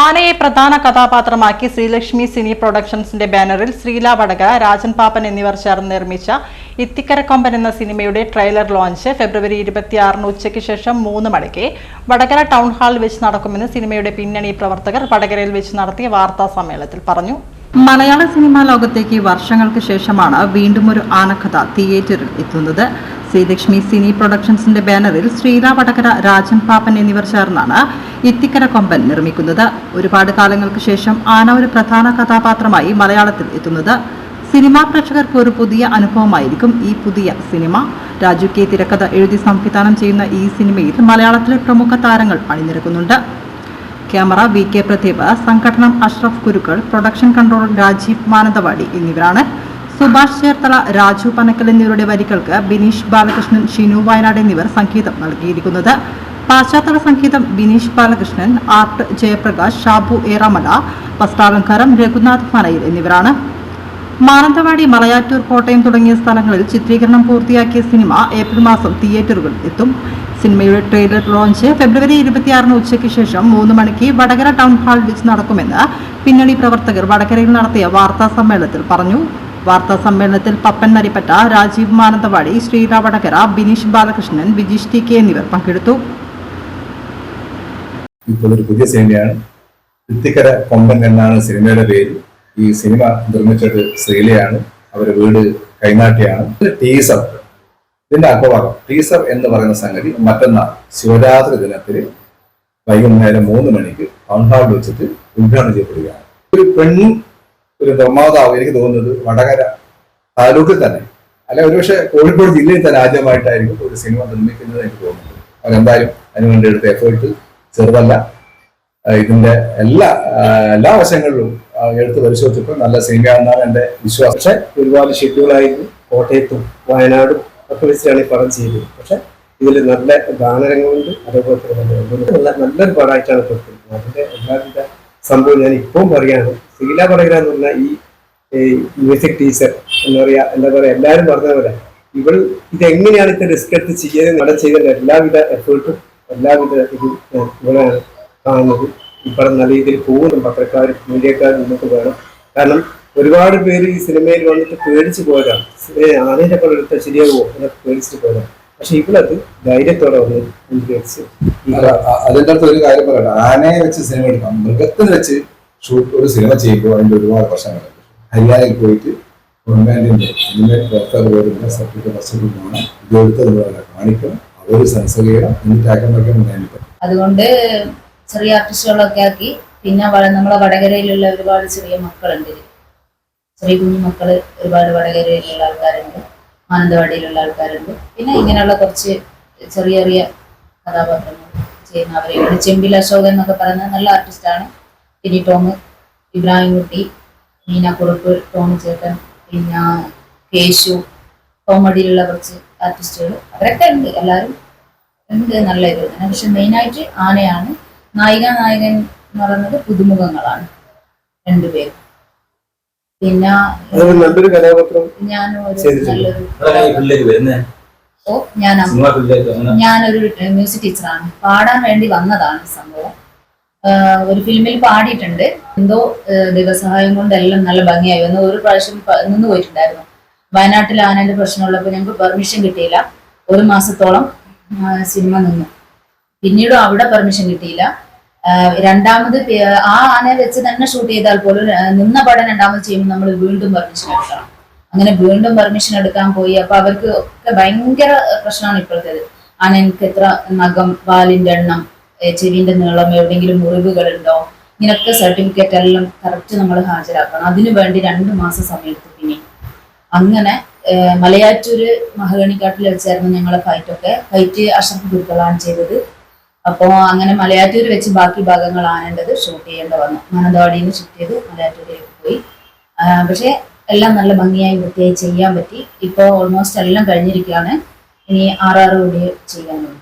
ആനയെ പ്രധാന കഥാപാത്രമാക്കി ശ്രീലക്ഷ്മി സിനി പ്രൊഡക്ഷൻസിന്റെ ബാനറിൽ ശ്രീല വടകര, രാജൻ പാപ്പൻ എന്നിവർ ചേർന്ന് നിർമ്മിച്ച ഇത്തിക്കരക്കൊമ്പൻ എന്ന സിനിമയുടെ ട്രെയിലർ ലോഞ്ച് ഫെബ്രുവരി 26 ഉച്ചയ്ക്ക് ശേഷം 3 മണിക്ക് വടകര ടൗൺ ഹാളിൽ വെച്ച് നടക്കുമെന്ന് സിനിമയുടെ പിന്നണി പ്രവർത്തകർ വടകരയിൽ വെച്ച് നടത്തിയ വാർത്താ സമ്മേളനത്തിൽ പറഞ്ഞു. മലയാള സിനിമാ ലോകത്തേക്ക് വർഷങ്ങൾക്ക് ശേഷമാണ് വീണ്ടും ഒരു ആനക്കഥ തിയേറ്ററിൽ എത്തുന്നത്. ശ്രീലക്ഷ്മി സിനി പ്രൊഡക്ഷൻസിന്റെ ബാനറിൽ ശ്രീല വടകര, രാജൻ പാപ്പൻ എന്നിവർ ചേർന്നാണ് ഇത്തിക്കരക്കൊമ്പൻ നിർമ്മിക്കുന്നത്. ഒരുപാട് കാലങ്ങൾക്ക് ശേഷം ആന ഒരു പ്രധാന കഥാപാത്രമായി മലയാളത്തിൽ എത്തുന്നത് സിനിമാ പ്രേക്ഷകർക്ക് ഒരു പുതിയ അനുഭവമായിരിക്കും ഈ പുതിയ സിനിമ. രാജു കെ തിരക്കഥ എഴുതി സംവിധാനം ചെയ്യുന്ന ഈ സിനിമയിൽ മലയാളത്തിലെ പ്രമുഖ താരങ്ങൾ അണിനിരക്കുന്നുണ്ട്. ക്യാമറ വി കെ പ്രദീപ്, സംഘടനം അഷ്റഫ് കുരുക്കൾ, പ്രൊഡക്ഷൻ കൺട്രോളർ രാജീവ് മാനന്തവാടി എന്നിവരാണ്. സുഭാഷ് ചേർത്തല, രാജു പനക്കൽ എന്നിവരുടെ വരികൾക്ക് ബിനീഷ് ബാലകൃഷ്ണൻ, ഷിനു വയനാട് എന്നിവർ സംഗീതം നൽകിയിരിക്കുന്നത്. പശ്ചാത്തല സംഗീതം ബിനീഷ് ബാലകൃഷ്ണൻ, ആർട്ട് ജയപ്രകാശ്, ഷാബു ഏറാമല, വസ്ത്രാലങ്കാരം രഘുനാഥ് മനയിൽ എന്നിവരാണ്. മാനന്തവാടി, മലയാറ്റൂർ, കോട്ടയം തുടങ്ങിയ സ്ഥലങ്ങളിൽ ചിത്രീകരണം പൂർത്തിയാക്കിയ സിനിമ ഏപ്രിൽ മാസം തിയേറ്ററുകളിൽ എത്തും. സിനിമയുടെ ട്രെയിലർ ലോഞ്ച് ഫെബ്രുവരി 26 ഉച്ചയ്ക്ക് ശേഷം 3 മണിക്ക് വടകര ടൗൺ ഹാളിൽ വെച്ച് നടക്കുമെന്ന് പിന്നണി പ്രവർത്തകർ വടകരയിൽ നടത്തിയ വാർത്താ സമ്മേളനത്തിൽ പറഞ്ഞു. വാർത്താ സമ്മേളനത്തിൽ പപ്പൻ നരിപ്പറ്റ, രാജീവ് മാനന്തവാടി, ശ്രീല വടകര, ബിനീഷ് ബാലകൃഷ്ണൻ, വിജീഷ് ടി കെ എന്നിവർ പങ്കെടുത്തു. ഇപ്പോൾ ഒരു പുതിയ സിനിമയാണ്. ഇത്തിക്കര കൊമ്പൻ എന്നാണ് സിനിമയുടെ പേര്. ഈ സിനിമ നിർമ്മിച്ചത് ശ്രീലയാണ്. അവരുടെ വീട് കൈനാട്ടിയാണ്. ടീസർ, ഇതിന്റെ അപവാദം ടീസർ എന്ന് പറയുന്ന സംഗതി മറ്റന്നാൾ ശിവരാത്രി ദിനത്തിൽ വൈകുന്നേരം 3 മണിക്ക് ടൗൺ ഹാളിൽ വെച്ചിട്ട് ഉദ്ഘാടനം ചെയ്യപ്പെടുകയാണ്. ഒരു പെണ്ണും ഒരു നിർമ്മാതാവ്, എനിക്ക് തോന്നുന്നത് വടകര താലൂക്കിൽ തന്നെ, അല്ലെ ഒരുപക്ഷെ കോഴിക്കോട് ജില്ലയിൽ തന്നെ ആദ്യമായിട്ടായിരിക്കും ഒരു സിനിമ നിർമ്മിക്കുന്നത് എനിക്ക് തോന്നുന്നത്. അവരെന്തായാലും അതിനുവേണ്ടി എടുത്ത എഫേർട്ട് ചെറുതല്ല. ഇതിന്റെ എല്ലാ വശങ്ങളിലും എടുത്ത് പരിശോധിച്ചപ്പോൾ നല്ല സിനിമയാണെന്നാണ് എന്റെ വിശ്വാസം. പക്ഷെ ഒരുപാട് ഷെഡ്യൂളായിരുന്നു. കോട്ടയത്തും വയനാടും ഒക്കെ വെച്ചാണ് ഈ പടം ചെയ്തത്. പക്ഷെ ഇതിൽ നല്ല ഗാനരംഗമുണ്ട്. അതേപോലെ തന്നെ നല്ലൊരു പടമായിട്ടാണ് കൊടുത്തിരിക്കുന്നത്. അതിന്റെ എല്ലാവിധ സംഭവം ഞാൻ ഇപ്പം പറയാണ്. ശ്രീല വടകര എന്ന് പറഞ്ഞാൽ ഈ മ്യൂസിക് ടീച്ചർ എന്താ പറയാ എല്ലാവരും പറഞ്ഞ പോലെ ഇതെങ്ങനെയാണ് ഇത് റിസ്ക് എടുത്ത് ചെയ്യുന്നത്, അവിടെ ചെയ്ത എല്ലാവിധ എഫേർട്ടും എല്ലാവിധ ഇതും ഇവിടെയാണ് കാണുന്നത്. ഈ പടം നല്ല രീതിയിൽ പോകുന്നു. പത്രക്കാരും മീഡിയക്കാരും മുന്നോട്ട് വേണം. കാരണം ഒരുപാട് പേര് ഈ സിനിമയിൽ വന്നിട്ട് പേടിച്ചു പോയതാണ്. ആനയുടെ പടം എടുത്താൽ ശരിയാകുമോ എന്നൊക്കെ പേടിച്ചിട്ട് പോയതാണ്. പക്ഷെ ഇവളത് ധൈര്യത്തോടെ വന്ന് പ്രതികരിച്ച്. അതിൻ്റെ അടുത്ത് ഒരു കാര്യം പറയട്ടെ, ആനയെ വെച്ച് സിനിമ എടുക്കാം. മൃഗത്തിന് വെച്ച് ഒരു സിനിമ ചെയ്യുമ്പോൾ അതിന്റെ ഒരുപാട് പ്രശ്നങ്ങളുണ്ട്. ഹരിയാനയിൽ പോയിട്ട് ഗവൺമെന്റിന്റെ സർട്ടിഫിക്കറ്റ് വസ്തുക്കളാണ് ഇതെടുത്തതുപോലെ കാണിക്കണം. അവർ സെൻസർ ചെയ്യണം, എന്നിട്ടാക്കാൻ പറ്റും. അതുകൊണ്ട് ചെറിയ ആർട്ടിസ്റ്റുകളൊക്കെ ആക്കി. പിന്നെ നമ്മളെ വടകരയിലുള്ള ഒരുപാട് ചെറിയ മക്കളുണ്ട്, ചെറിയ കുഞ്ഞു മക്കള് ഒരുപാട് വടകരയിലുള്ള ആൾക്കാരുണ്ട്, മാനന്തവാടിയിലുള്ള ആൾക്കാരുണ്ട്. പിന്നെ ഇങ്ങനെയുള്ള കുറച്ച് ചെറിയ ചെറിയ കഥാപാത്രങ്ങൾ ചെയ്യുന്നവരെയാണ്. ചെമ്പിൽ അശോകൻ എന്നൊക്കെ പറയുന്നത് നല്ല ആർട്ടിസ്റ്റാണ്. ടിനി ടോം, ഇബ്രാഹിം കുട്ടി, മീന കുറുപ്പ്, ടോം ചേട്ടൻ, പിന്നെ കേശു, കോമഡിയിലുള്ള കുറച്ച് ആർട്ടിസ്റ്റുകൾ അവരൊക്കെ ഉണ്ട്. എല്ലാവരും ഉണ്ട്, നല്ല ഇത് തന്നെ. പക്ഷെ മെയിനായിട്ട് ആനയാണ്. നായികൻ എന്ന് പറയുന്നത് പുതുമുഖങ്ങളാണ് 2 പേരും. പിന്നെ നല്ലൊരു കഥാപാത്രം ഞാനൊരു മ്യൂസിക് ടീച്ചറാണ്. പാടാൻ വേണ്ടി വന്നതാണ് സംഭവം. ഒരു ഫിലിമിൽ പാടിയിട്ടുണ്ട്. എന്തോ ദൈവസഹായം കൊണ്ട് എല്ലാം നല്ല ഭംഗിയായി വന്നു. ഒരു പ്രാവശ്യം നിന്ന് പോയിട്ടുണ്ടായിരുന്നു. വയനാട്ടിൽ ആനന്റെ പ്രശ്നമുള്ളപ്പോൾ ഞങ്ങൾക്ക് പെർമിഷൻ കിട്ടിയില്ല. 1 മാസത്തോളം സിനിമ നിന്നു. പിന്നീടും അവിടെ പെർമിഷൻ കിട്ടിയില്ല. രണ്ടാമത് ആ ആനയെ വെച്ച് തന്നെ ഷൂട്ട് ചെയ്താൽ പോലും നിന്ന പടം രണ്ടാമത് ചെയ്യുമ്പോൾ നമ്മൾ വീണ്ടും പെർമിഷൻ എടുക്കണം. അങ്ങനെ വീണ്ടും പെർമിഷൻ എടുക്കാൻ പോയി. അപ്പൊ അവർക്ക് ഒക്കെ ഭയങ്കര പ്രശ്നമാണ് ഇപ്പോഴത്തേത്. ആനക്ക് എത്ര നഖം, വാലിന്റെ എണ്ണം, ചെവിന്റെ നീളം, എവിടെയെങ്കിലും മുറിവുകളുണ്ടോ, ഇങ്ങനൊക്കെ സർട്ടിഫിക്കറ്റ് എല്ലാം കറക്റ്റ് നമ്മൾ ഹാജരാക്കണം. അതിനു വേണ്ടി 2 മാസം സമയത്ത്. പിന്നെ അങ്ങനെ മലയാറ്റൂര് മഹഗണിക്കാട്ടിൽ വെച്ചായിരുന്നു ഞങ്ങളെ ഫൈറ്റ് അഷ്റഫ് കുരുക്കളാണ് ചെയ്തത്. അപ്പോൾ അങ്ങനെ മലയാറ്റൂര് വെച്ച് ബാക്കി ഭാഗങ്ങൾ ആനേണ്ടത് ഷൂട്ട് ചെയ്യേണ്ട വന്നു. മാനന്തവാടിയിൽ നിന്ന് ഷിഫ്റ്റ് ചെയ്ത് മലയാറ്റൂരിലേക്ക് പോയി. പക്ഷെ എല്ലാം നല്ല ഭംഗിയായി വൃത്തിയായി ചെയ്യാൻ പറ്റി. ഇപ്പോൾ ഓൾമോസ്റ്റ് എല്ലാം കഴിഞ്ഞിരിക്കുകയാണ്. ഇനി 6 കൂടി ചെയ്യാനുണ്ട്.